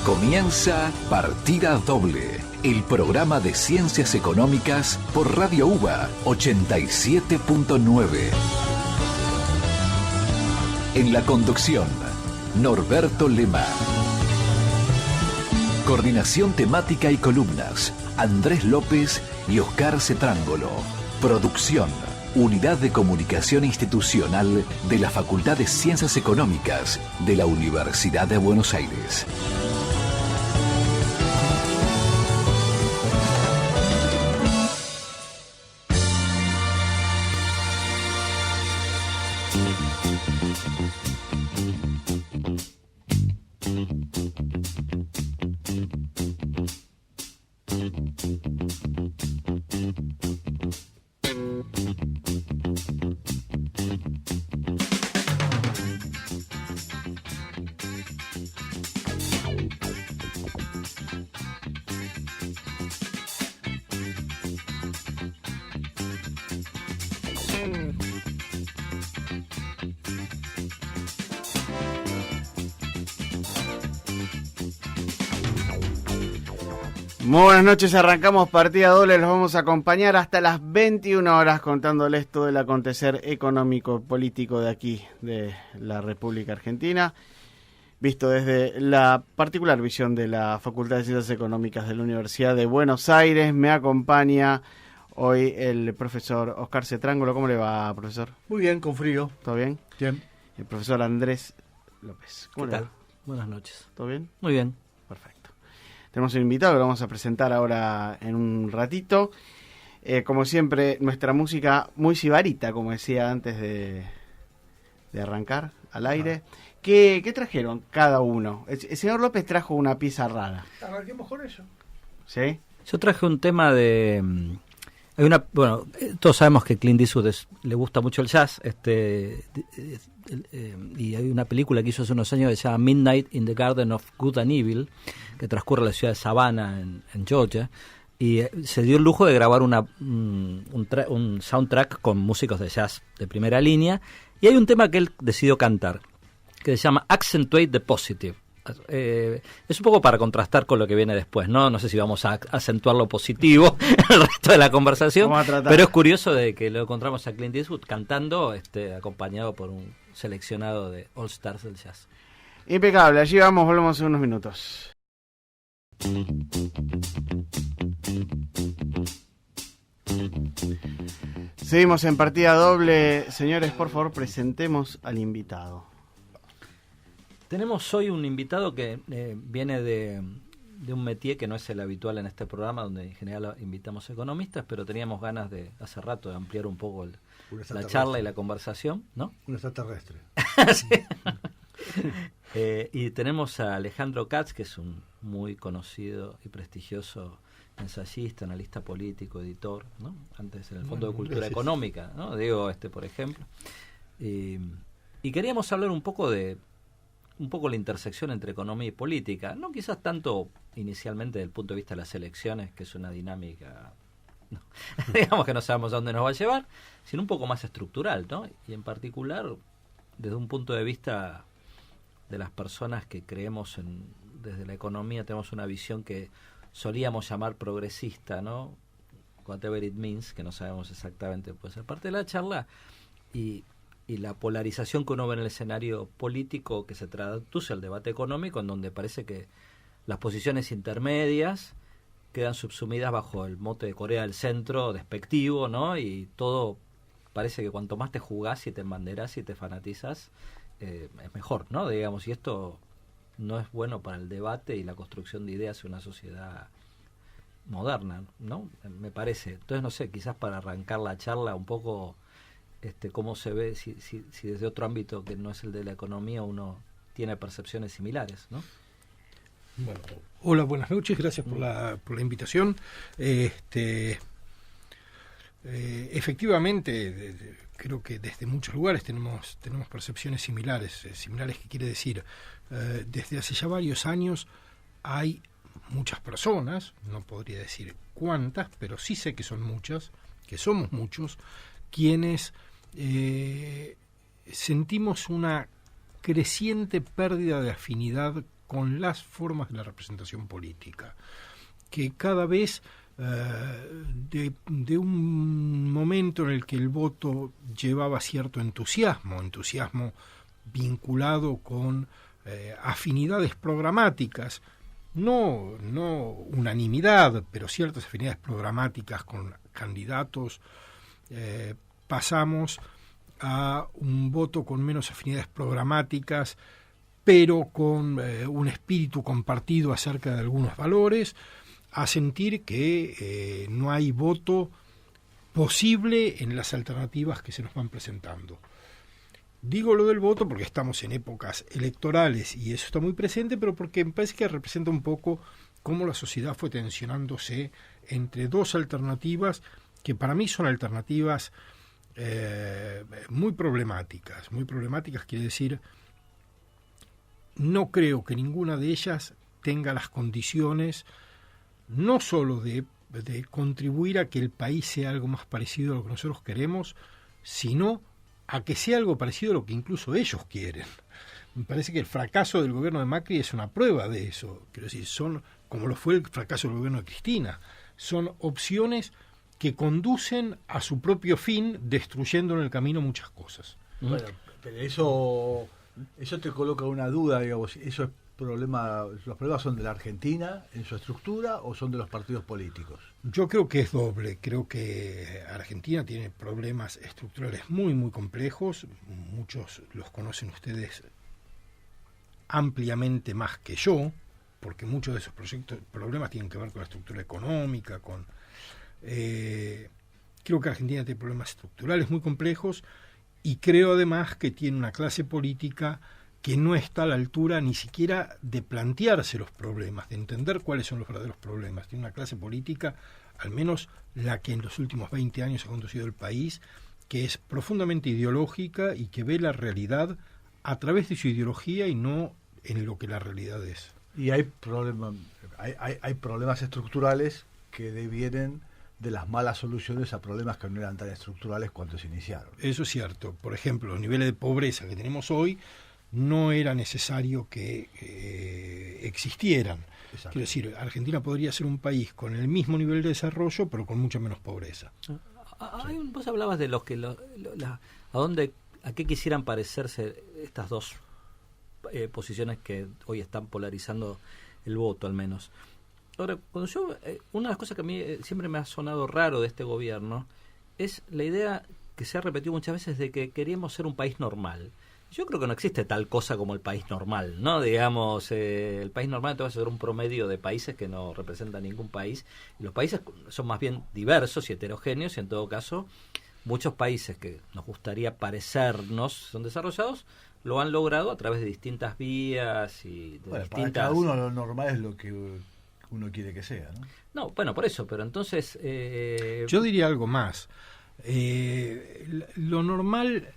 Comienza Partida Doble, el programa de ciencias económicas por Radio UBA 87.9. En la conducción, Norberto Lema. Coordinación temática y columnas, Andrés López y Oscar Cetrángolo. Producción, Unidad de Comunicación Institucional de la Facultad de Ciencias Económicas de la Universidad de Buenos Aires. Muy buenas noches, arrancamos Partida Doble, los vamos a acompañar hasta las 21 horas contándoles todo el acontecer económico, político de aquí, de la República Argentina, visto desde la particular visión de la Facultad de Ciencias Económicas de la Universidad de Buenos Aires. Me acompaña hoy el profesor Oscar Cetrángolo. ¿Cómo le va, profesor? Muy bien, con frío. ¿Todo bien? Bien. El profesor Andrés López. ¿Qué tal? Buenas noches. ¿Todo bien? Muy bien. Perfecto. Tenemos un invitado que lo vamos a presentar ahora en un ratito. Como siempre, nuestra música muy sibarita, como decía antes de arrancar al aire. ¿Qué trajeron cada uno? El señor López trajo una pieza rara. Arranquemos con eso. ¿Sí? Yo traje un tema de... todos sabemos que Clint Eastwood le gusta mucho el jazz, y hay una película que hizo hace unos años que se llama Midnight in the Garden of Good and Evil, que transcurre en la ciudad de Savannah, en Georgia, y se dio el lujo de grabar un soundtrack con músicos de jazz de primera línea, y hay un tema que él decidió cantar, que se llama Accentuate the Positive. Es un poco para contrastar con lo que viene después, ¿no? No sé si vamos a acentuar lo positivo el resto de la conversación, pero es curioso de que lo encontramos a Clint Eastwood cantando, acompañado por un seleccionado de All Stars del jazz. Impecable, allí vamos, volvemos en unos minutos. Seguimos en Partida Doble. Señores, por favor, presentemos al invitado. Tenemos hoy un invitado que viene de un métier que no es el habitual en este programa, donde en general invitamos economistas, pero teníamos ganas de hace rato de ampliar un poco la charla y la conversación, ¿no? Un extraterrestre. Sí. Y tenemos a Alejandro Katz, que es un muy conocido y prestigioso ensayista, analista político, editor, ¿no? Antes en el Fondo de Cultura Económica, ¿no? Digo, por ejemplo. Y queríamos hablar un poco la intersección entre economía y política, no quizás tanto inicialmente desde el punto de vista de las elecciones, que es una dinámica, no, digamos que no sabemos a dónde nos va a llevar, sino un poco más estructural, ¿no? Y en particular desde un punto de vista de las personas que creemos desde la economía, tenemos una visión que solíamos llamar progresista, ¿no? Whatever it means, que no sabemos exactamente, puede ser parte de la charla, y la polarización que uno ve en el escenario político que se traduce al debate económico, en donde parece que las posiciones intermedias quedan subsumidas bajo el mote de Corea del Centro despectivo, ¿no? Y todo parece que cuanto más te jugás y te embanderás y te fanatizas, es mejor, ¿no? Digamos, y esto no es bueno para el debate y la construcción de ideas en una sociedad moderna, ¿no? Me parece. Entonces, no sé, quizás para arrancar la charla un poco... cómo se ve, si desde otro ámbito que no es el de la economía uno tiene percepciones similares, ¿no? Bueno, hola, buenas noches, gracias por la invitación. Efectivamente, creo que desde muchos lugares tenemos percepciones similares. Similares, ¿qué quiere decir? Desde hace ya varios años hay muchas personas, no podría decir cuántas, pero sí sé que son muchas, que somos muchos, quienes sentimos una creciente pérdida de afinidad con las formas de la representación política, que cada vez de un momento en el que el voto llevaba cierto entusiasmo vinculado con afinidades programáticas, no unanimidad, pero ciertas afinidades programáticas con candidatos, pasamos a un voto con menos afinidades programáticas, pero con un espíritu compartido acerca de algunos valores, a sentir que no hay voto posible en las alternativas que se nos van presentando. Digo lo del voto porque estamos en épocas electorales y eso está muy presente, pero porque me parece que representa un poco cómo la sociedad fue tensionándose entre dos alternativas que para mí son alternativas muy problemáticas. Muy problemáticas quiere decir, no creo que ninguna de ellas tenga las condiciones no solo de contribuir a que el país sea algo más parecido a lo que nosotros queremos, sino a que sea algo parecido a lo que incluso ellos quieren. Me parece que el fracaso del gobierno de Macri es una prueba de eso. Quiero decir, son, como lo fue el fracaso del gobierno de Cristina, son opciones que conducen a su propio fin, destruyendo en el camino muchas cosas. Bueno, pero eso te coloca una duda, digamos, eso es los problemas son de la Argentina en su estructura o son de los partidos políticos. Yo creo que es doble. Creo que Argentina tiene problemas estructurales muy, muy complejos. Muchos los conocen ustedes ampliamente más que yo, porque muchos de esos problemas tienen que ver con la estructura económica, creo que Argentina tiene problemas estructurales muy complejos y creo además que tiene una clase política que no está a la altura ni siquiera de plantearse los problemas, de entender cuáles son los verdaderos problemas. Tiene una clase política, al menos la que en los últimos 20 años ha conducido el país, que es profundamente ideológica y que ve la realidad a través de su ideología y no en lo que la realidad es. Y hay problemas estructurales que devienen de las malas soluciones a problemas que no eran tan estructurales cuando se iniciaron. Eso es cierto. Por ejemplo, los niveles de pobreza que tenemos hoy no era necesario que existieran. Exacto. Quiero decir, Argentina podría ser un país con el mismo nivel de desarrollo, pero con mucha menos pobreza. Vos hablabas de a qué quisieran parecerse estas dos posiciones que hoy están polarizando el voto, al menos. Ahora, una de las cosas que a mí siempre me ha sonado raro de este gobierno es la idea que se ha repetido muchas veces de que queríamos ser un país normal. Yo creo que no existe tal cosa como el país normal, ¿no? Digamos, el país normal te va a ser un promedio de países que no representan ningún país. Y los países son más bien diversos y heterogéneos y en todo caso muchos países que nos gustaría parecernos son desarrollados, lo han logrado a través de distintas vías y de distintas... Para cada uno lo normal es lo que uno quiere que sea, ¿no? No, bueno, por eso, pero entonces... Yo diría algo más. Lo normal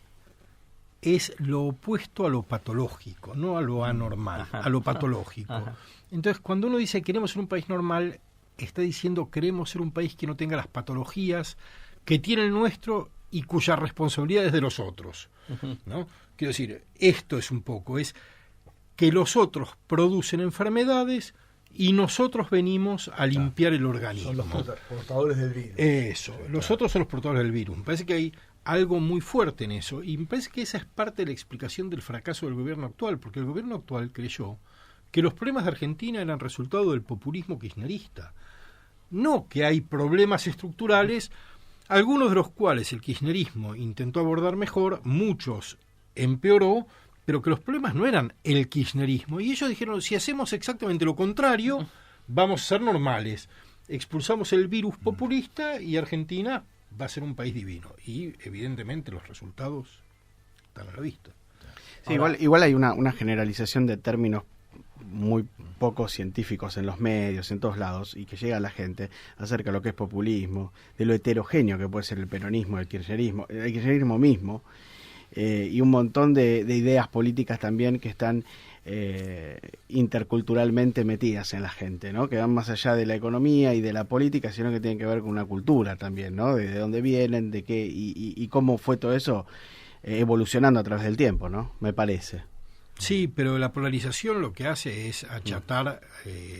es lo opuesto a lo patológico, no a lo anormal, Ajá. a lo patológico. Ajá. Entonces, cuando uno dice queremos ser un país normal, está diciendo queremos ser un país que no tenga las patologías que tiene el nuestro y cuya responsabilidad es de los otros, ¿no? Quiero decir, esto es un poco, es que los otros producen enfermedades y nosotros venimos a limpiar el organismo. Son los portadores del virus. Eso, Sí, los claro. otros son los portadores del virus. Me parece que hay algo muy fuerte en eso y me parece que esa es parte de la explicación del fracaso del gobierno actual, porque el gobierno actual creyó que los problemas de Argentina eran resultado del populismo kirchnerista. No que hay problemas estructurales, algunos de los cuales el kirchnerismo intentó abordar mejor, muchos empeoró, pero que los problemas no eran el kirchnerismo. Y ellos dijeron, si hacemos exactamente lo contrario, vamos a ser normales. Expulsamos el virus populista y Argentina va a ser un país divino. Y evidentemente los resultados están a la vista. Sí, igual hay una generalización de términos muy poco científicos en los medios, en todos lados, y que llega a la gente acerca de lo que es populismo, de lo heterogéneo que puede ser el peronismo, el kirchnerismo mismo, y un montón de ideas políticas también que están interculturalmente metidas en la gente, ¿no? Que van más allá de la economía y de la política, sino que tienen que ver con una cultura también, ¿no? De dónde vienen, de qué y cómo fue todo eso evolucionando a través del tiempo, ¿no? Me parece. Sí, pero la polarización lo que hace es achatar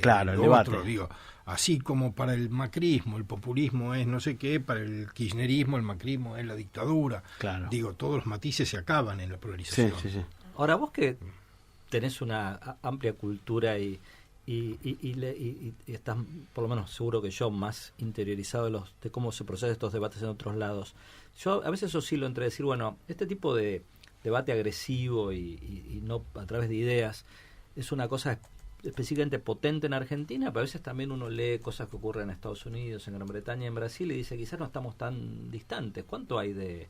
Claro, el lo debate. otro, digo. Así como para el macrismo el populismo es no sé qué, para el kirchnerismo el macrismo es la dictadura. Claro. Digo, todos los matices se acaban en la polarización. Sí. Ahora, vos que tenés una amplia cultura y estás, por lo menos seguro que yo, más interiorizado de cómo se procesan estos debates en otros lados, yo a veces oscilo entre decir, bueno, este tipo de debate agresivo y no a través de ideas es una cosa específicamente potente en Argentina, pero a veces también uno lee cosas que ocurren en Estados Unidos, en Gran Bretaña, en Brasil, y dice, quizás no estamos tan distantes. ¿Cuánto hay de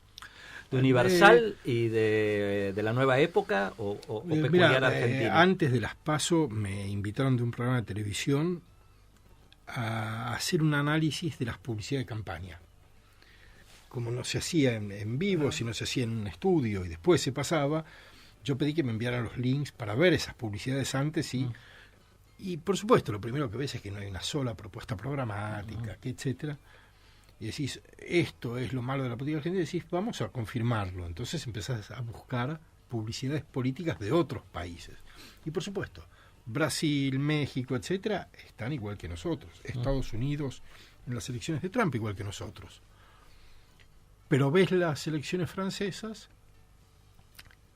universal y de la nueva época o peculiar argentina? Antes de las PASO me invitaron de un programa de televisión a hacer un análisis de las publicidades de campaña. Como no se hacía en vivo, sino se hacía en un estudio y después se pasaba, yo pedí que me enviaran los links para ver esas publicidades antes y por supuesto lo primero que ves es que no hay una sola propuesta programática, que etcétera. Y decís, esto es lo malo de la política argentina, y decís, vamos a confirmarlo. Entonces empezás a buscar publicidades políticas de otros países. Y por supuesto, Brasil, México, etcétera, están igual que nosotros. Estados Unidos, en las elecciones de Trump, igual que nosotros. Pero ves las elecciones francesas,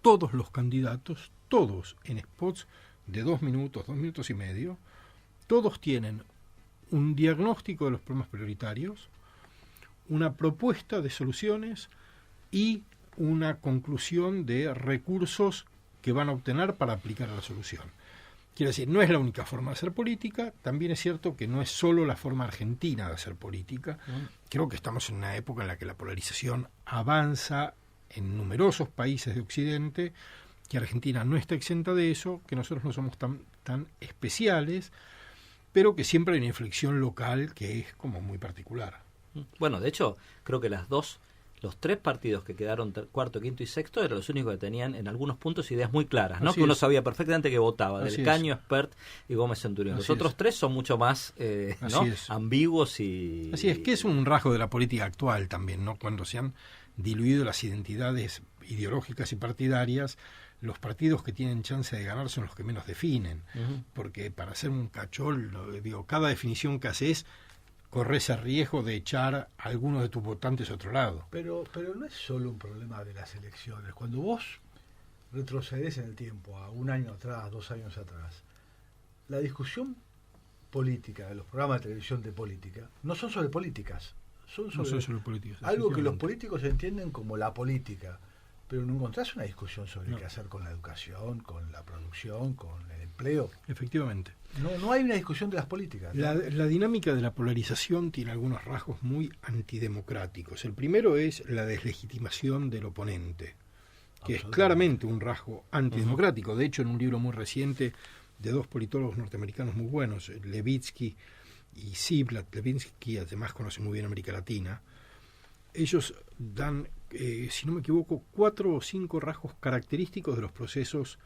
todos los candidatos, todos en spots de 2 minutos, 2 minutos y medio, todos tienen un diagnóstico de los problemas prioritarios, una propuesta de soluciones y una conclusión de recursos que van a obtener para aplicar a la solución. Quiero decir, no es la única forma de hacer política, también es cierto que no es solo la forma argentina de hacer política. Creo que estamos en una época en la que la polarización avanza en numerosos países de Occidente, que Argentina no está exenta de eso, que nosotros no somos tan especiales, pero que siempre hay una inflexión local que es como muy particular. Bueno, de hecho, creo que los 3 partidos que quedaron cuarto, quinto y sexto eran los únicos que tenían en algunos puntos ideas muy claras, ¿no? Así que uno es. sabía perfectamente que votaba, Así Del Caño, Espert y Gómez Centurión. Los Así otros es. 3 son mucho más ¿no? ambiguos y... Así es, que es un rasgo de la política actual también, ¿no? Cuando se han diluido las identidades ideológicas y partidarias, los partidos que tienen chance de ganar son los que menos definen, porque para ser un cachol, digo, cada definición que haces corres el riesgo de echar a algunos de tus votantes a otro lado. Pero no es solo un problema de las elecciones. Cuando vos retrocedes en el tiempo, a 1 año atrás, 2 años atrás, la discusión política, de los programas de televisión de política, no son sobre políticas, son No sobre son solo políticos. algo que los efectivamente. políticos entienden como la política, pero no encontrás una discusión sobre qué hacer con la educación, con la producción, con el empleo. Efectivamente. No hay una discusión de las políticas, ¿no? La dinámica de la polarización tiene algunos rasgos muy antidemocráticos. El primero es la deslegitimación del oponente, que es claramente un rasgo antidemocrático. De hecho, en un libro muy reciente de 2 politólogos norteamericanos muy buenos, Levitsky y Ziblatt, Levitsky además conoce muy bien América Latina, ellos dan, si no me equivoco, 4 o 5 rasgos característicos de los procesos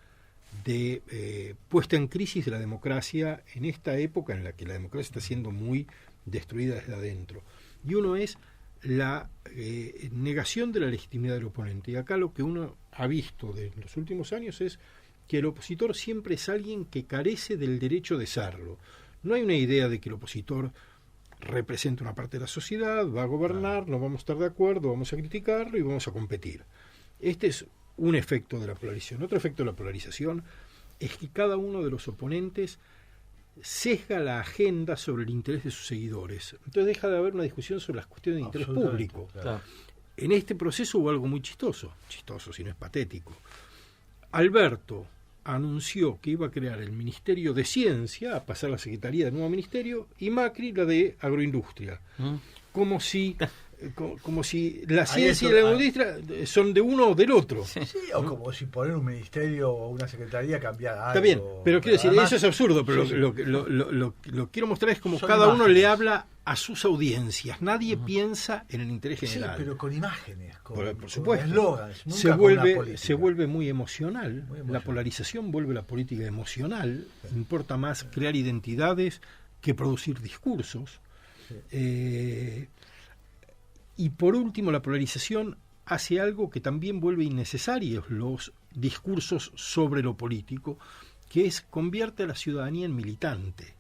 de puesta en crisis de la democracia en esta época en la que la democracia está siendo muy destruida desde adentro. Y uno es la negación de la legitimidad del oponente. Y acá lo que uno ha visto de los últimos años es que el opositor siempre es alguien que carece del derecho de serlo. No hay una idea de que el opositor representa una parte de la sociedad, va a gobernar, no vamos a estar de acuerdo, vamos a criticarlo y vamos a competir. Este es un efecto de la polarización. Otro efecto de la polarización es que cada uno de los oponentes sesga la agenda sobre el interés de sus seguidores. Entonces deja de haber una discusión sobre las cuestiones de interés público. Claro. En este proceso hubo algo muy chistoso si no es patético. Alberto anunció que iba a crear el Ministerio de Ciencia, a pasar la Secretaría del nuevo Ministerio, y Macri la de Agroindustria. Como si la ciencia y la agroindustria son de uno o del otro. Sí, o como si poner un ministerio o una secretaría cambiara algo. Está bien, pero quiero decir, además, eso es absurdo, pero sí. lo quiero mostrar es como Son cada uno imágenes. le habla a sus audiencias. Nadie piensa en el interés Sí, general. pero con imágenes, con Por supuesto. eslogans, nunca Se con vuelve, una política. se vuelve muy emocional. Muy emocional. La polarización vuelve la política emocional. Importa más crear identidades que producir discursos. Y por último, la polarización hace algo que también vuelve innecesarios los discursos sobre lo político, que convierte a la ciudadanía en militante.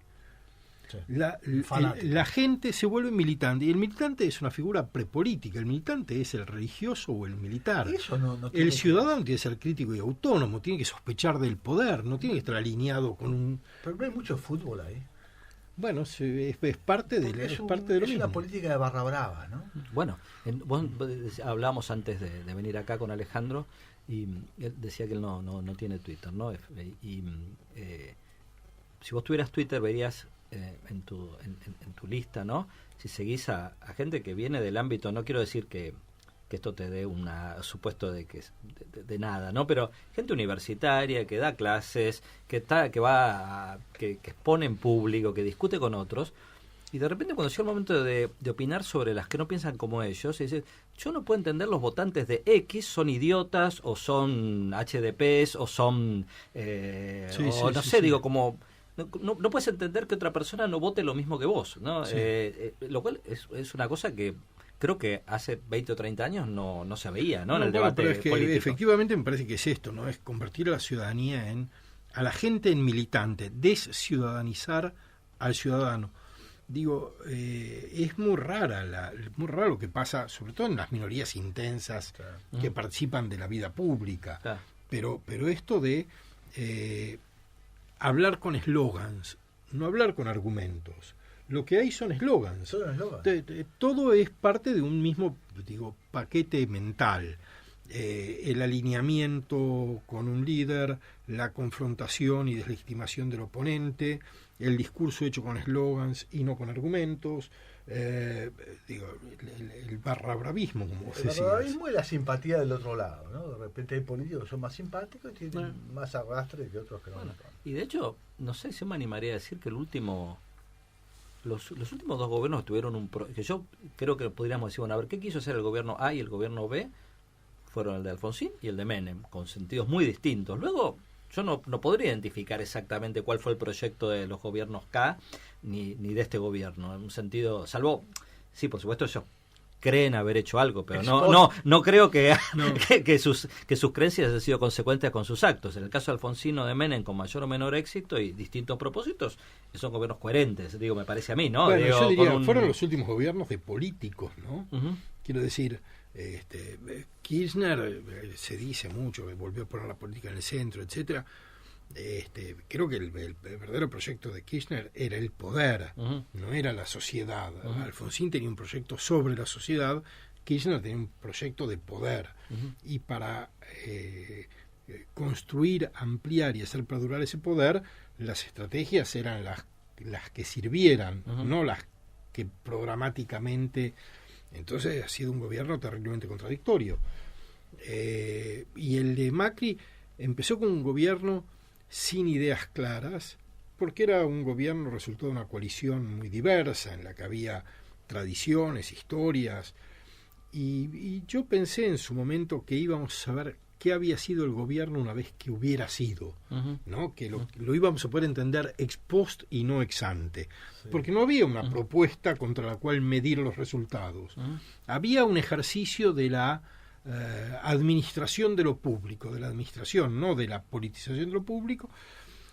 Sí. La gente se vuelve militante, y el militante es una figura prepolítica. El militante es el religioso o el militar. Eso no El ciudadano tiene que ser crítico y autónomo, tiene que sospechar del poder, no tiene que estar alineado con un... Pero no hay mucho fútbol ahí. Bueno, es parte de lo mismo. Una política de barra brava, ¿no? Bueno, vos hablábamos antes de venir acá con Alejandro, y él decía que él no tiene Twitter, ¿no? Y si vos tuvieras Twitter verías en tu lista, ¿no? Si seguís a gente que viene del ámbito, no quiero decir que esto te dé un supuesto de nada, ¿no? Pero gente universitaria que da clases, que expone en público, que discute con otros, y de repente cuando llega el momento de opinar sobre las que no piensan como ellos, dice, yo no puedo entender los votantes de X, son idiotas, o son HDPs, o son digo, como no puedes entender que otra persona no vote lo mismo que vos, ¿no? Sí. Lo cual es una cosa que creo que hace 20 o 30 años no se veía, ¿no? En el debate pero es que político. Efectivamente me parece que es esto, ¿no? Es convertir a la ciudadanía a la gente en militante, desciudadanizar al ciudadano. Digo, es muy raro lo que pasa, sobre todo en las minorías intensas, claro, que participan de la vida pública. Claro. Pero esto de hablar con eslogans, no hablar con argumentos. Lo que hay son eslogans. Todo es parte de un mismo, paquete mental. El alineamiento con un líder, la confrontación y deslegitimación del oponente, el discurso hecho con eslogans y no con argumentos, el barrabravismo, como vos decías. El barrabravismo y la simpatía del otro lado, ¿no? De repente hay políticos que son más simpáticos y tienen más arrastre que otros que no. Y de hecho, no sé si me animaría a decir que los últimos dos gobiernos tuvieron que yo creo que podríamos decir, bueno, a ver, ¿qué quiso hacer el gobierno A y el gobierno B? Fueron el de Alfonsín y el de Menem, con sentidos muy distintos. Luego, yo no podría identificar exactamente cuál fue el proyecto de los gobiernos K ni de este gobierno, en un sentido, salvo, sí, por supuesto, ellos creen haber hecho algo, pero no creo que sus creencias han sido consecuentes con sus actos. En el caso de Alfonsín o de Menem, con mayor o menor éxito y distintos propósitos, son gobiernos coherentes, me parece a mí, ¿no? Bueno, yo diría, fueron los últimos gobiernos de políticos, ¿no? Uh-huh. Quiero decir, Kirchner, se dice mucho que volvió a poner la política en el centro, etcétera. Creo que el verdadero proyecto de Kirchner era el poder, uh-huh, no era la sociedad. Uh-huh. Alfonsín tenía un proyecto sobre la sociedad, Kirchner tenía un proyecto de poder. Uh-huh. Y para construir, ampliar y hacer perdurar ese poder, las estrategias eran las que sirvieran, uh-huh, no las que programáticamente. Entonces ha sido un gobierno terriblemente contradictorio. Y el de Macri empezó con un gobierno sin ideas claras, porque era un gobierno resultado de una coalición muy diversa, en la que había tradiciones, historias, y yo pensé en su momento que íbamos a saber qué había sido el gobierno una vez que hubiera sido, uh-huh, ¿no? Que lo íbamos a poder entender ex post y no ex ante, sí, porque no había una, uh-huh, propuesta contra la cual medir los resultados. Uh-huh. Había un ejercicio de la administración de lo público, de la administración, no de la politización de lo público,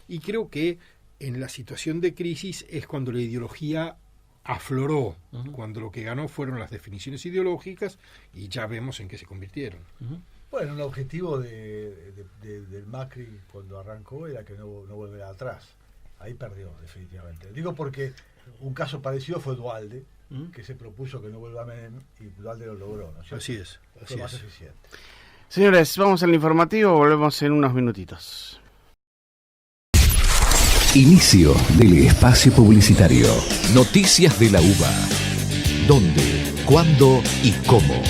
y creo que en la situación de crisis es cuando la ideología afloró, uh-huh, cuando lo que ganó fueron las definiciones ideológicas, y ya vemos en qué se convirtieron. Uh-huh. Bueno, el objetivo del Macri cuando arrancó era que no volviera atrás. Ahí perdió, definitivamente. Digo porque un caso parecido fue Duhalde, que se propuso que no vuelva a Menem, y Duhalde lo logró, ¿no? Así es. Fue más eficiente. Señores, vamos al informativo, volvemos en unos minutitos. Inicio del espacio publicitario. Noticias de la UBA. ¿Dónde, cuándo y cómo?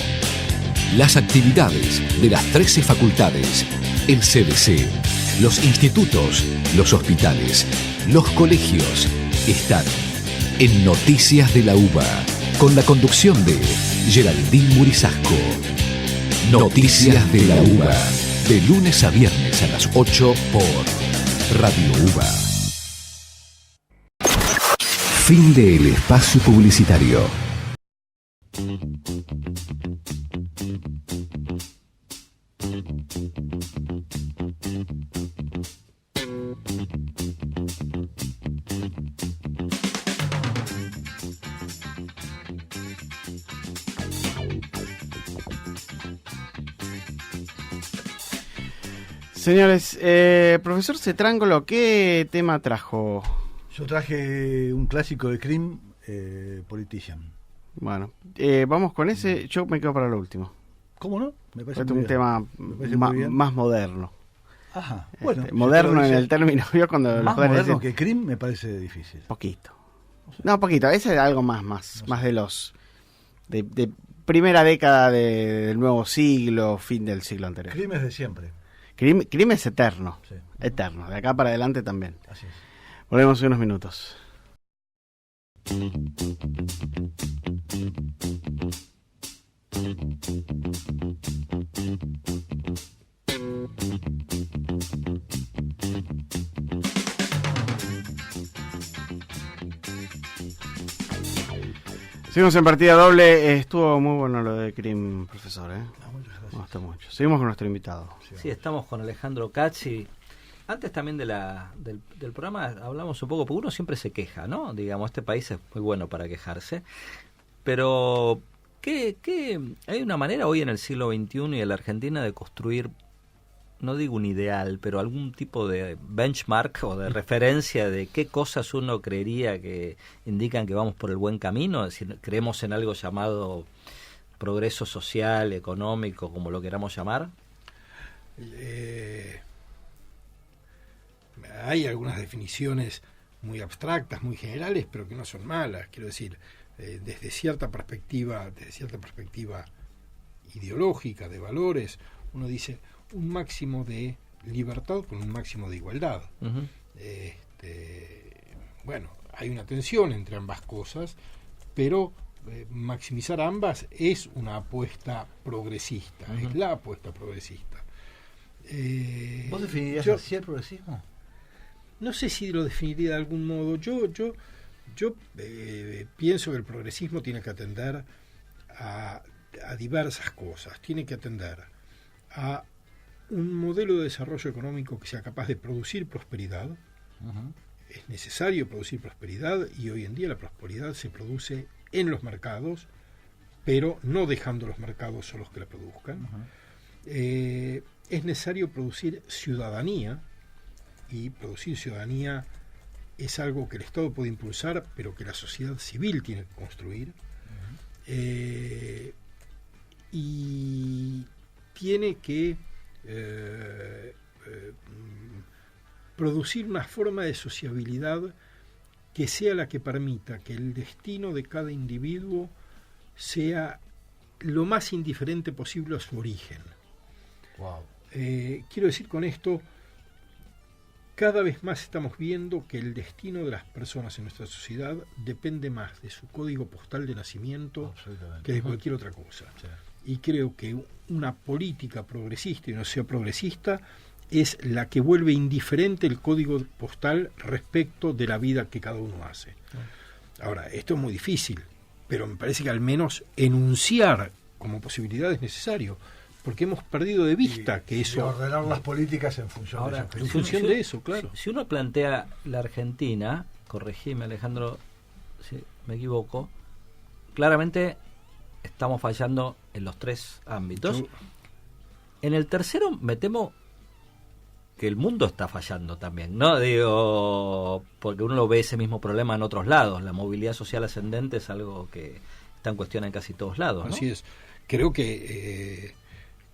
Las actividades de las 13 facultades, el CDC, los institutos, los hospitales, los colegios están en Noticias de la UBA, con la conducción de Geraldine Murisasco. Noticias de la UBA, de lunes a viernes a las 8 por Radio UBA. Fin del espacio publicitario. Señores, profesor Cetrángolo, ¿qué tema trajo? Yo traje un clásico de Cream, Politician. Bueno, vamos con ese. Yo me quedo para lo último. ¿Cómo no? Me parece Este es un tema más moderno. Ajá, bueno. Moderno en el término. Yo cuando más moderno que Cream me parece difícil. Poquito. No, poquito. Ese es algo más de los... De primera década del nuevo siglo, fin del siglo anterior. Cream es de siempre. Cream es eterno. Sí. Eterno. De acá para adelante también. Así es. Volvemos en unos minutos. Seguimos en partida doble. Estuvo muy bueno lo de Cream, profesor. Muchas gracias. Me gustó mucho. Seguimos con nuestro invitado. Sí, estamos con Alejandro Katz y antes también del programa hablamos un poco, porque uno siempre se queja, ¿no? Digamos, este país es muy bueno para quejarse, pero hay una manera hoy en el siglo XXI y en la Argentina de construir, no digo un ideal, pero algún tipo de benchmark o de referencia de qué cosas uno creería que indican que vamos por el buen camino, es decir, creemos en algo llamado progreso social, económico, como lo queramos llamar. Hay algunas definiciones muy abstractas, muy generales, pero que no son malas. Quiero decir, desde cierta perspectiva ideológica, de valores, uno dice un máximo de libertad con un máximo de igualdad. Uh-huh. Bueno, hay una tensión entre ambas cosas, pero maximizar ambas es una apuesta progresista, uh-huh. es la apuesta progresista. ¿Vos definirías así el progresismo? No sé si lo definiría de algún modo. Yo pienso que el progresismo tiene que atender a diversas cosas. Tiene que atender a un modelo de desarrollo económico que sea capaz de producir prosperidad. Uh-huh. Es necesario producir prosperidad y hoy en día la prosperidad se produce en los mercados, pero no dejando los mercados solos que la produzcan. Uh-huh. Es necesario producir ciudadanía, y producir ciudadanía es algo que el Estado puede impulsar, pero que la sociedad civil tiene que construir. Uh-huh. Y tiene que producir una forma de sociabilidad que sea la que permita que el destino de cada individuo sea lo más indiferente posible a su origen. Wow. Quiero decir con esto, cada vez más estamos viendo que el destino de las personas en nuestra sociedad depende más de su código postal de nacimiento que de cualquier otra cosa. Sí. Y creo que una política progresista y no sea progresista es la que vuelve indiferente el código postal respecto de la vida que cada uno hace. Ahora, esto es muy difícil, pero me parece que al menos enunciar como posibilidad es necesario, porque hemos perdido de vista que eso... Y ordenar las políticas en función ahora, de eso. En función de eso, claro. Si uno plantea la Argentina, corregime Alejandro si me equivoco, claramente estamos fallando en los tres ámbitos. En el tercero me temo que el mundo está fallando también, ¿no? Digo, porque uno lo ve ese mismo problema en otros lados. La movilidad social ascendente es algo que está en cuestión en casi todos lados, ¿no? Así es. Creo que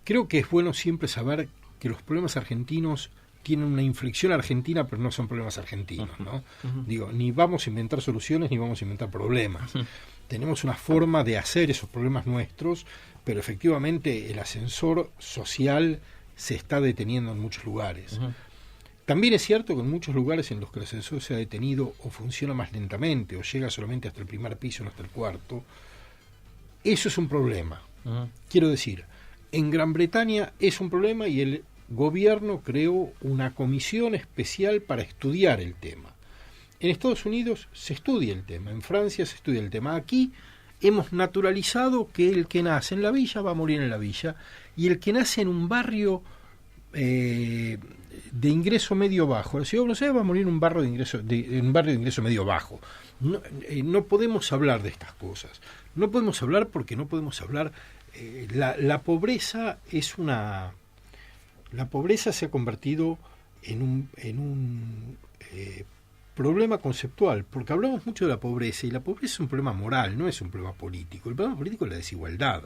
es bueno siempre saber que los problemas argentinos tienen una inflexión argentina, pero no son problemas argentinos, ¿no? Uh-huh. Digo, ni vamos a inventar soluciones ni vamos a inventar problemas. Uh-huh. Tenemos una forma de hacer esos problemas nuestros, pero efectivamente el ascensor social se está deteniendo en muchos lugares. Uh-huh. También es cierto que en muchos lugares en los que el ascensor se ha detenido o funciona más lentamente o llega solamente hasta el primer piso, no hasta el cuarto, eso es un problema. Uh-huh. Quiero decir, en Gran Bretaña es un problema y el gobierno creó una comisión especial para estudiar el tema. En Estados Unidos se estudia el tema, en Francia se estudia el tema. Aquí hemos naturalizado que el que nace en la villa va a morir en la villa, y el que nace en un barrio de ingreso medio bajo, la ciudad de Buenos Aires va a morir en un barrio de ingreso medio bajo. No podemos hablar de estas cosas. No podemos hablar porque no podemos hablar. La pobreza se ha convertido en un problema conceptual, porque hablamos mucho de la pobreza, y la pobreza es un problema moral, no es un problema político. El problema político es la desigualdad.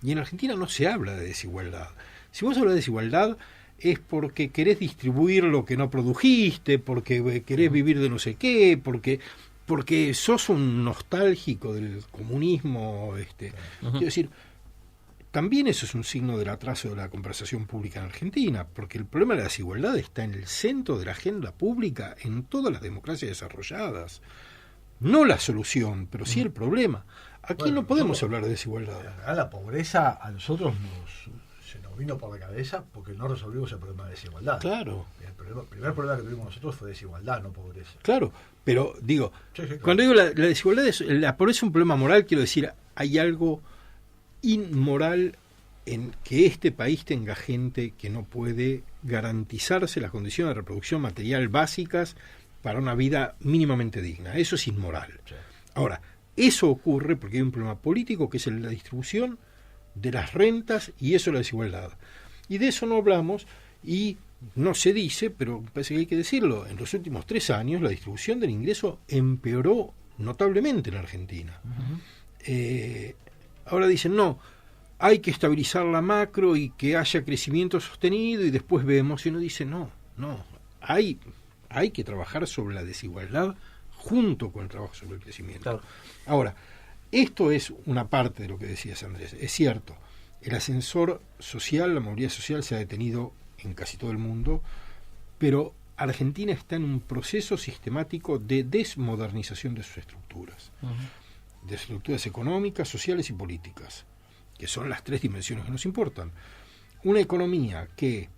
Y en Argentina no se habla de desigualdad. Si vos hablas de desigualdad es porque querés distribuir lo que no produjiste, porque querés vivir de no sé qué, porque sos un nostálgico del comunismo. Quiero decir, también eso es un signo del atraso de la conversación pública en Argentina, porque el problema de la desigualdad está en el centro de la agenda pública en todas las democracias desarrolladas. No la solución, pero sí el problema. Aquí no podemos hablar de desigualdad. La pobreza a nosotros se nos vino por la cabeza porque no resolvimos el problema de desigualdad. Claro. El primer problema que tuvimos nosotros fue desigualdad, no pobreza. Claro, pero digo, claro. Cuando digo la desigualdad, la pobreza es un problema moral, quiero decir, hay algo inmoral en que este país tenga gente que no puede garantizarse las condiciones de reproducción material básicas para una vida mínimamente digna. Eso es inmoral. Sí. Ahora, eso ocurre porque hay un problema político que es la distribución de las rentas, y eso es la desigualdad. Y de eso no hablamos, y no se dice, pero parece que hay que decirlo. En los últimos 3 años la distribución del ingreso empeoró notablemente en Argentina. Ahora dicen, no, hay que estabilizar la macro y que haya crecimiento sostenido y después vemos. Y uno dice, no, hay que trabajar sobre la desigualdad junto con el trabajo sobre el crecimiento. Claro. Ahora, esto es una parte de lo que decías, Andrés. Es cierto, el ascensor social, la movilidad social se ha detenido en casi todo el mundo, pero Argentina está en un proceso sistemático de desmodernización de sus estructuras. De estructuras económicas, sociales y políticas, que son las 3 dimensiones que nos importan. Una economía que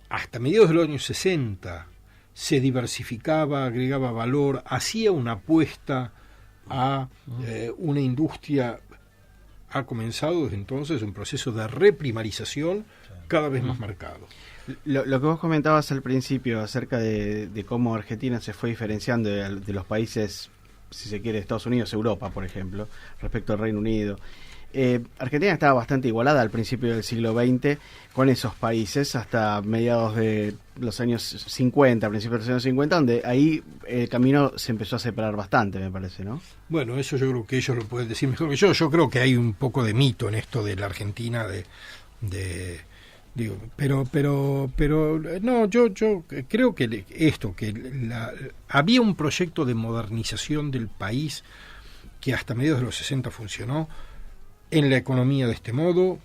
hasta mediados de los años 60 se diversificaba, agregaba valor, hacía una apuesta a una industria, ha comenzado desde entonces un proceso de reprimarización cada vez más marcado. Lo que vos comentabas al principio acerca de cómo Argentina se fue diferenciando de los países, si se quiere, Estados Unidos, Europa, por ejemplo, respecto al Reino Unido. Argentina estaba bastante igualada al principio del siglo XX con esos países hasta mediados de los años 50, principios de los años 50, donde ahí el camino se empezó a separar bastante, me parece, ¿no? Bueno, eso yo creo que ellos lo pueden decir mejor que yo. Yo creo que hay un poco de mito en esto de la Argentina, pero no, yo creo que había un proyecto de modernización del país que hasta mediados de los 60 funcionó, en la economía de este modo,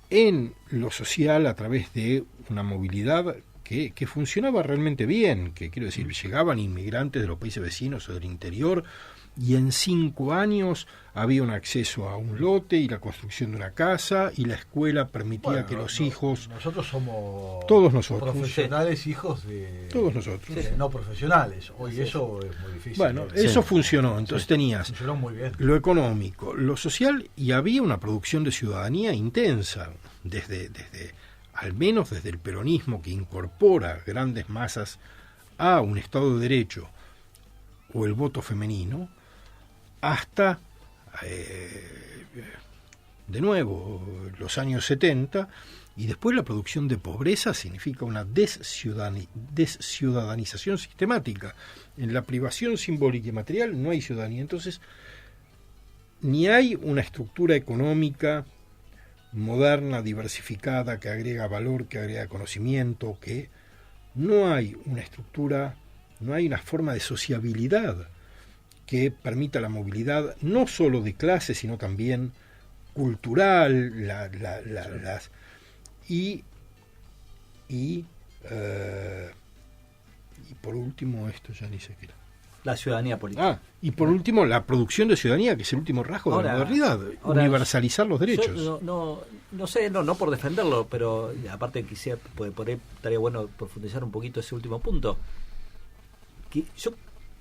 en lo social a través de una movilidad que funcionaba realmente bien, que quiero decir, llegaban inmigrantes de los países vecinos o del interior, y en 5 años había un acceso a un lote y la construcción de una casa, y la escuela permitía que los hijos... Nosotros somos... Todos nosotros. Profesionales, hijos de... Todos nosotros. No profesionales. Hoy eso es muy difícil. Bueno, eso funcionó. Entonces tenías funcionó muy bien. Lo económico, lo social, y había una producción de ciudadanía intensa, al menos desde el peronismo, que incorpora grandes masas a un Estado de Derecho o el voto femenino, hasta, de nuevo, los años 70, y después la producción de pobreza significa una desciudadanización sistemática. En la privación simbólica y material no hay ciudadanía. Entonces, ni hay una estructura económica moderna, diversificada, que agrega valor, que agrega conocimiento, que no hay una estructura, no hay una forma de sociabilidad que permita la movilidad no solo de clase, sino también cultural, y por último, esto ya ni sé qué era. La ciudadanía política. Y por último, la producción de ciudadanía, que es el último rasgo de la modernidad, universalizar los derechos. No sé, no por defenderlo, pero aparte quisiera, por ahí estaría bueno profundizar un poquito ese último punto. Yo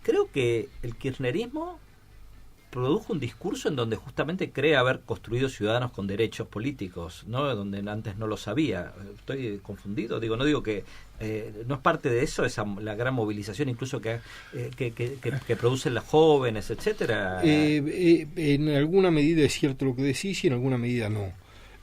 creo que el kirchnerismo produjo un discurso en donde justamente cree haber construido ciudadanos con derechos políticos, ¿no? Donde antes no lo sabía. ¿Estoy confundido? No digo que no es parte de eso, la gran movilización incluso que producen los jóvenes, etcétera. En alguna medida es cierto lo que decís y en alguna medida no.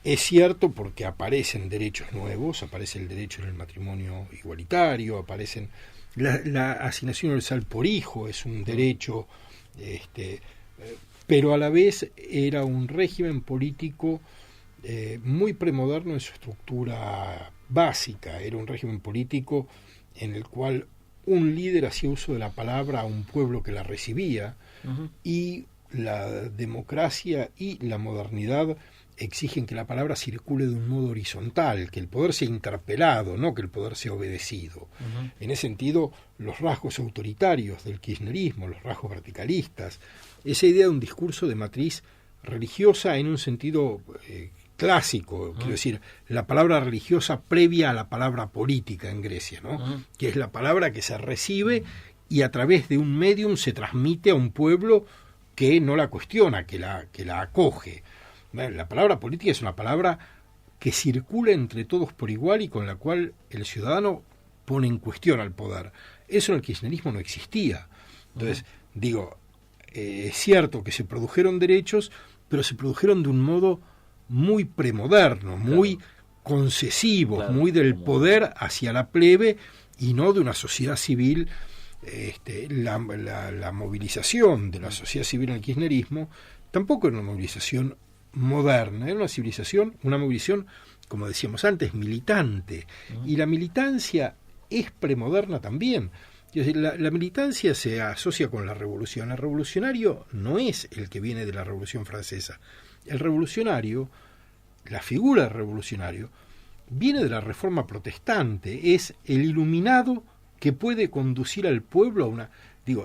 Es cierto porque aparecen derechos nuevos, aparece el derecho en el matrimonio igualitario, aparecen la asignación universal por hijo, es un derecho, pero a la vez era un régimen político muy premoderno en su estructura básica. Era un régimen político en el cual un líder hacía uso de la palabra a un pueblo que la recibía, y la democracia y la modernidad exigen que la palabra circule de un modo horizontal, que el poder sea interpelado, no que el poder sea obedecido. En ese sentido, los rasgos autoritarios del kirchnerismo, los rasgos verticalistas, esa idea de un discurso de matriz religiosa en un sentido clásico, quiero decir, la palabra religiosa previa a la palabra política en Grecia, ¿no? Que es la palabra que se recibe y a través de un medium se transmite a un pueblo que no la cuestiona, que la acoge. La palabra política es una palabra que circula entre todos por igual y con la cual el ciudadano pone en cuestión al poder. Eso en el kirchnerismo no existía. Entonces, es cierto que se produjeron derechos, pero se produjeron de un modo muy premoderno, muy concesivo, muy del poder hacia la plebe y no de una sociedad civil. La movilización de la sociedad civil en el kirchnerismo tampoco era una movilización moderna, era una movilización, como decíamos antes, militante, y la militancia es premoderna también. Es decir, la militancia se asocia con la revolución. El revolucionario no es el que viene de la Revolución Francesa. El revolucionario, la figura del revolucionario, viene de la Reforma Protestante, es el iluminado que puede conducir al pueblo a una...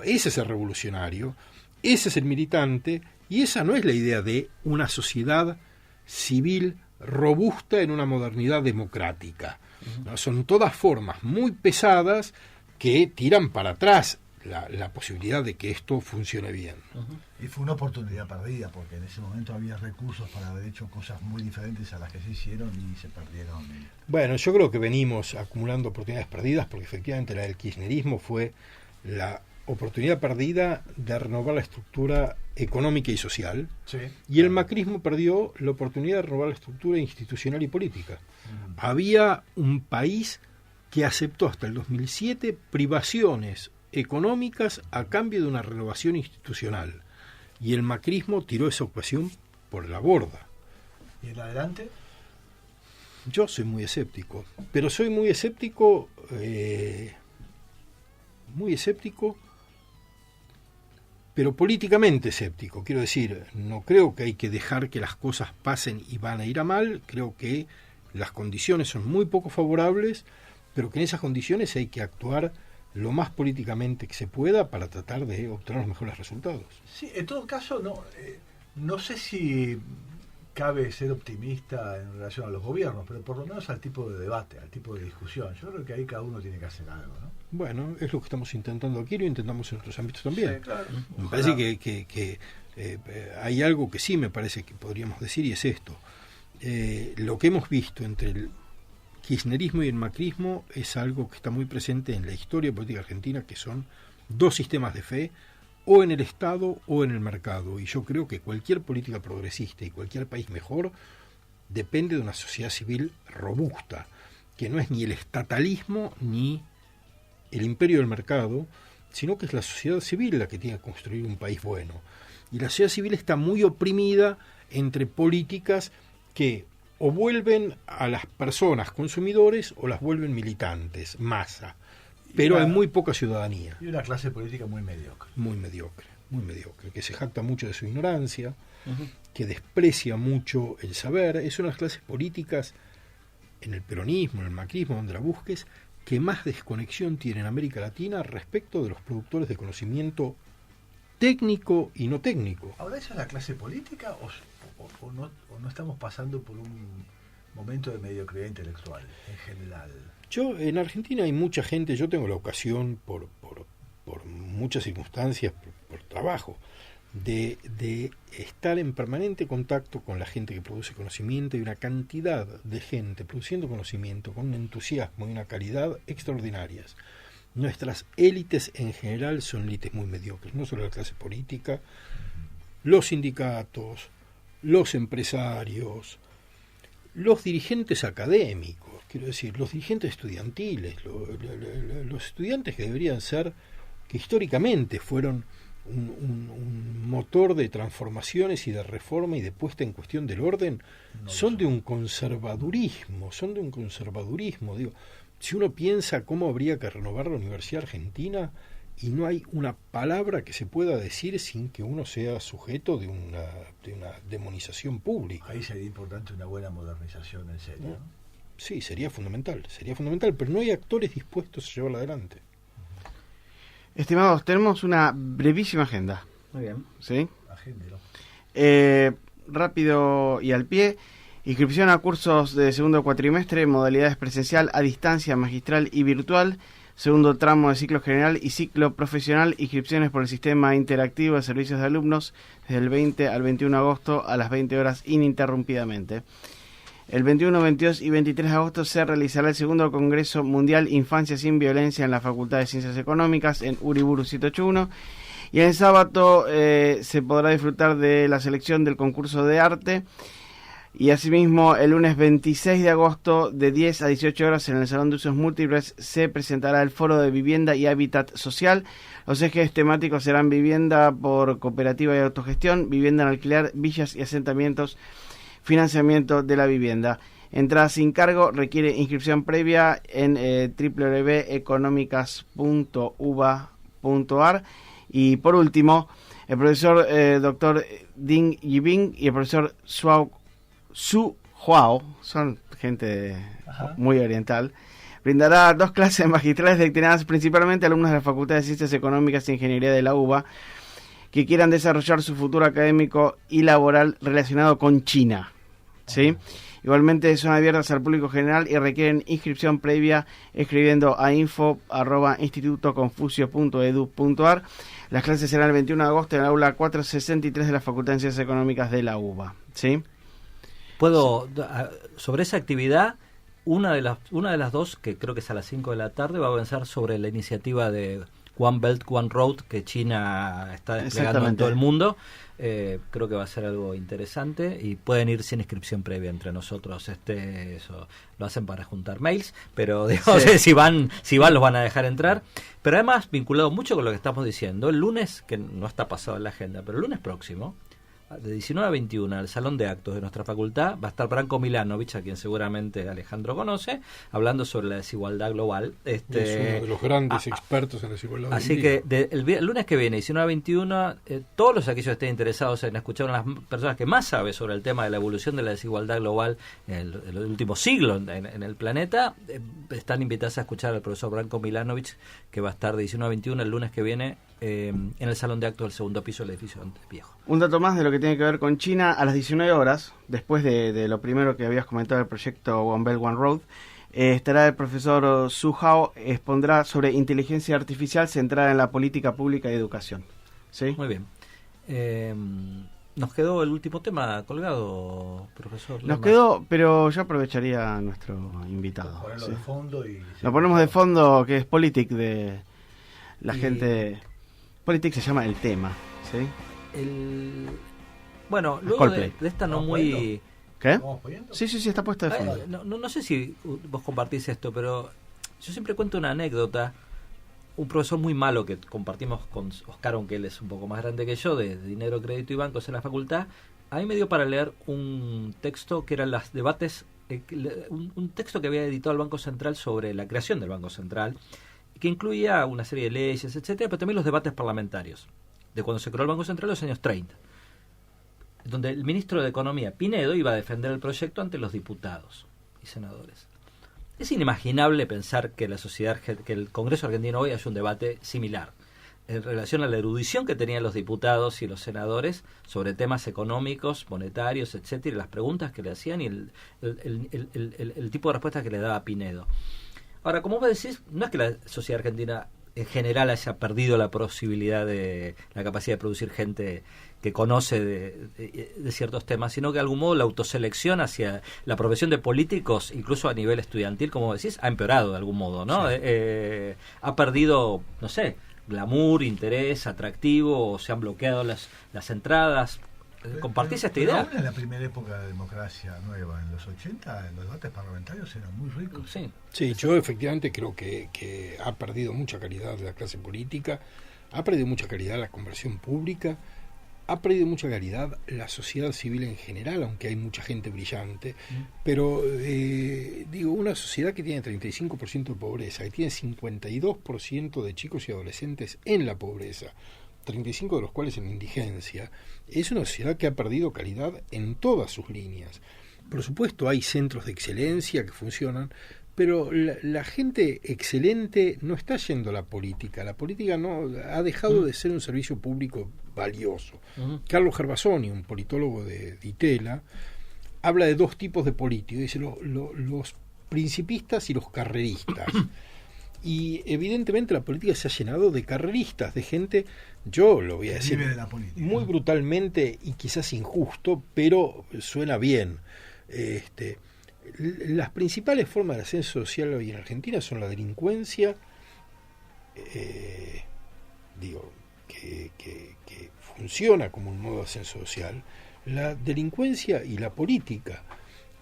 ese es el revolucionario, ese es el militante. Y esa no es la idea de una sociedad civil robusta en una modernidad democrática. ¿No? Son todas formas muy pesadas que tiran para atrás la posibilidad de que esto funcione bien. Y fue una oportunidad perdida, porque en ese momento había recursos para haber hecho cosas muy diferentes a las que se hicieron y se perdieron. Bueno, yo creo que venimos acumulando oportunidades perdidas, porque efectivamente la del kirchnerismo fue la oportunidad perdida de renovar la estructura económica y social, y el macrismo perdió la oportunidad de renovar la estructura institucional y política. Había un país que aceptó hasta el 2007 privaciones económicas a cambio de una renovación institucional, y el macrismo tiró esa ocasión por la borda. ¿Y en adelante? Yo soy muy escéptico, pero soy muy escéptico, pero políticamente escéptico. Quiero decir, no creo que hay que dejar que las cosas pasen y van a ir a mal. Creo que las condiciones son muy poco favorables, pero que en esas condiciones hay que actuar lo más políticamente que se pueda para tratar de obtener los mejores resultados. Sí, en todo caso, no sé si cabe ser optimista en relación a los gobiernos, pero por lo menos al tipo de debate, al tipo de discusión. Yo creo que ahí cada uno tiene que hacer algo, ¿no? Bueno, es lo que estamos intentando aquí y lo intentamos en otros ámbitos también. Sí, claro. Me parece que hay algo que sí me parece que podríamos decir, y es esto. Lo que hemos visto entre el kirchnerismo y el macrismo es algo que está muy presente en la historia política argentina, que son dos sistemas de fe, o en el Estado o en el mercado. Y yo creo que cualquier política progresista y cualquier país mejor depende de una sociedad civil robusta, que no es ni el estatalismo ni el imperio del mercado, sino que es la sociedad civil la que tiene que construir un país bueno. Y la sociedad civil está muy oprimida entre políticas que o vuelven a las personas consumidores o las vuelven militantes, masa. Pero hay muy poca ciudadanía. Y una clase política muy mediocre. Muy mediocre, que se jacta mucho de su ignorancia, que desprecia mucho el saber. Es una de las clases políticas, en el peronismo, en el macrismo, donde la busques, que más desconexión tiene en América Latina respecto de los productores de conocimiento técnico y no técnico. ¿Ahora esa es la clase política o no estamos pasando por un momento de mediocridad intelectual en general? En Argentina hay mucha gente, yo tengo la ocasión por muchas circunstancias, por trabajo, de estar en permanente contacto con la gente que produce conocimiento, y una cantidad de gente produciendo conocimiento con un entusiasmo y una calidad extraordinarias. Nuestras élites en general son élites muy mediocres, no solo la clase política, los sindicatos, los empresarios, los dirigentes académicos, quiero decir, los dirigentes estudiantiles, los estudiantes que deberían ser, que históricamente fueron un motor de transformaciones y de reforma y de puesta en cuestión del orden, son de un conservadurismo, digo, si uno piensa cómo habría que renovar la Universidad Argentina, y no hay una palabra que se pueda decir sin que uno sea sujeto de una demonización pública. Ahí sería importante una buena modernización, en serio, ¿no? Sí, sería fundamental, pero no hay actores dispuestos a llevarla adelante. Estimados, tenemos una brevísima agenda. Muy bien. ¿Sí? Agéndelo. Rápido y al pie. Inscripción a cursos de segundo cuatrimestre, modalidades presencial, a distancia, magistral y virtual. Segundo tramo de ciclo general y ciclo profesional. Inscripciones por el sistema interactivo de servicios de alumnos desde el 20 al 21 de agosto a las 20 horas ininterrumpidamente. El 21, 22 y 23 de agosto se realizará el segundo Congreso Mundial Infancia sin Violencia en la Facultad de Ciencias Económicas en Uriburu 781. Y el sábado se podrá disfrutar de la selección del concurso de arte. Y asimismo, el lunes 26 de agosto, de 10 a 18 horas, en el Salón de Usos Múltiples, se presentará el Foro de Vivienda y Hábitat Social. Los ejes temáticos serán vivienda por cooperativa y autogestión, vivienda en alquiler, villas y asentamientos, financiamiento de la vivienda. Entrada sin cargo, requiere inscripción previa en www.economicas.uba.ar. Y por último, el profesor Dr. Ding Yibing y el profesor Su Huao, son gente muy oriental, brindará 2 clases magistrales destinadas principalmente a alumnos de la Facultad de Ciencias Económicas e Ingeniería de la UBA que quieran desarrollar su futuro académico y laboral relacionado con China. ¿Sí? Igualmente son abiertas al público general y requieren inscripción previa escribiendo a info@institutoconfucio.edu.ar. Las clases serán el 21 de agosto en el aula 463 de la Facultad de Ciencias Económicas de la UBA. ¿Sí? Puedo, sobre esa actividad, una de las dos, que creo que es a las 5 de la tarde, va a avanzar sobre la iniciativa de One Belt, One Road que China está desplegando en todo el mundo. Creo que va a ser algo interesante y pueden ir sin inscripción previa entre nosotros. Eso lo hacen para juntar mails, pero digamos, sí. si van los van a dejar entrar. Pero además, vinculado mucho con lo que estamos diciendo, el lunes, que no está pasado en la agenda, pero el lunes próximo, de 19 a 21, al Salón de Actos de nuestra facultad, va a estar Branko Milanovic, a quien seguramente Alejandro conoce, hablando sobre la desigualdad global. Es uno de los grandes expertos en desigualdad. Así que el lunes que viene, 19 a 21, todos aquellos que estén interesados en escuchar a las personas que más saben sobre el tema de la evolución de la desigualdad global en el último siglo en el planeta, están invitados a escuchar al profesor Branko Milanovic, que va a estar de 19 a 21 el lunes que viene en el Salón de Actos del segundo piso del edificio viejo. Un dato más de lo que tiene que ver con China: a las 19 horas, después de lo primero que habías comentado del proyecto One Belt, One Road, estará el profesor Su Hao, expondrá sobre inteligencia artificial centrada en la política pública y educación. ¿Sí? Muy bien. Nos quedó el último tema colgado, profesor. Nos quedó, pero yo aprovecharía a nuestro invitado. Ponerlo ¿sí? de fondo y... Lo ponemos de fondo, que es Politic, de la gente... Politic se llama el tema, ¿sí? Bueno, luego de esta no muy... ¿Qué? Sí, está puesto de fondo. No sé si vos compartís esto, pero yo siempre cuento una anécdota. Un profesor muy malo que compartimos con Oscar, aunque él es un poco más grande que yo, de Dinero, Crédito y Bancos en la facultad, a mí me dio para leer un texto que eran los debates, un texto que había editado el Banco Central sobre la creación del Banco Central, que incluía una serie de leyes, etcétera, pero también los debates parlamentarios de cuando se creó el Banco Central en los años 30, donde el ministro de Economía, Pinedo, iba a defender el proyecto ante los diputados y senadores. Es inimaginable pensar que que el Congreso argentino hoy haya un debate similar en relación a la erudición que tenían los diputados y los senadores sobre temas económicos, monetarios, etcétera, y las preguntas que le hacían y el tipo de respuestas que le daba Pinedo. Ahora, como vos decís, no es que la sociedad argentina en general haya perdido la posibilidad de la capacidad de producir gente que conoce de ciertos temas, sino que de algún modo la autoselección hacia la profesión de políticos, incluso a nivel estudiantil, como decís, ha empeorado de algún modo, ¿no? Sí. Ha perdido, no sé, glamour, interés, atractivo, o se han bloqueado las entradas. ¿Compartís esta idea? Aún en la primera época de democracia nueva, en los 80, los debates parlamentarios eran muy ricos. Sí, sí, yo efectivamente creo que ha perdido mucha calidad la clase política, ha perdido mucha calidad la conversión pública, ha perdido mucha calidad la sociedad civil en general, aunque hay mucha gente brillante, pero digo, una sociedad que tiene 35% de pobreza, que tiene 52% de chicos y adolescentes en la pobreza, 35 de los cuales en indigencia, es una sociedad que ha perdido calidad en todas sus líneas. Por supuesto hay centros de excelencia que funcionan, pero la gente excelente no está yendo a la política no ha dejado de ser un servicio público valioso. Carlos Gervasoni, un politólogo de Ditela, habla de dos tipos de políticos, dice los principistas y los carreristas. Y evidentemente la política se ha llenado de carreristas, de gente, yo lo voy a decir de la política, muy brutalmente y quizás injusto, pero suena bien. Las principales formas de ascenso social hoy en Argentina son la delincuencia, que funciona como un modo de ascenso social, la delincuencia y la política.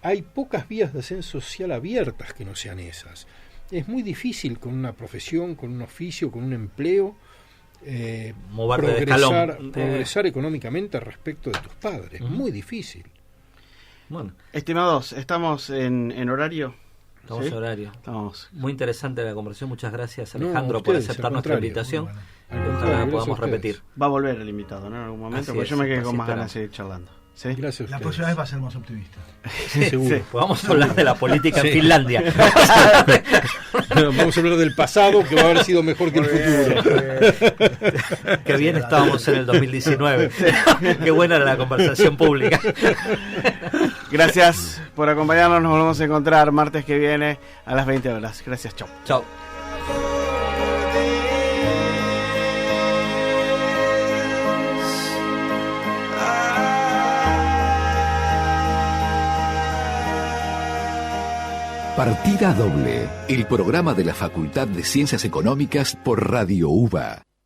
Hay pocas vías de ascenso social abiertas que no sean esas. Es muy difícil con una profesión, con un oficio, con un empleo, progresar económicamente respecto de tus padres. Muy difícil. Bueno, estimados, ¿estamos en horario? Estamos en horario. Estamos. Muy interesante la conversación. Muchas gracias, Alejandro, por aceptar nuestra invitación. Ojalá podamos repetir. Va a volver el invitado, ¿no? En algún momento, porque yo me quedé con más ganas de seguir charlando. ¿Sí? Gracias. La próxima vez va a ser más optimista. Sí, seguro. Sí. Vamos a hablar de la política en Finlandia. Vamos a hablar del pasado, que va a haber sido mejor que el futuro. Qué bien estábamos en el 2019. Qué buena era la conversación pública. Gracias por acompañarnos. Nos volvemos a encontrar martes que viene a las 20 horas. Gracias. Chau. Chau. Partida doble, el programa de la Facultad de Ciencias Económicas por Radio UBA.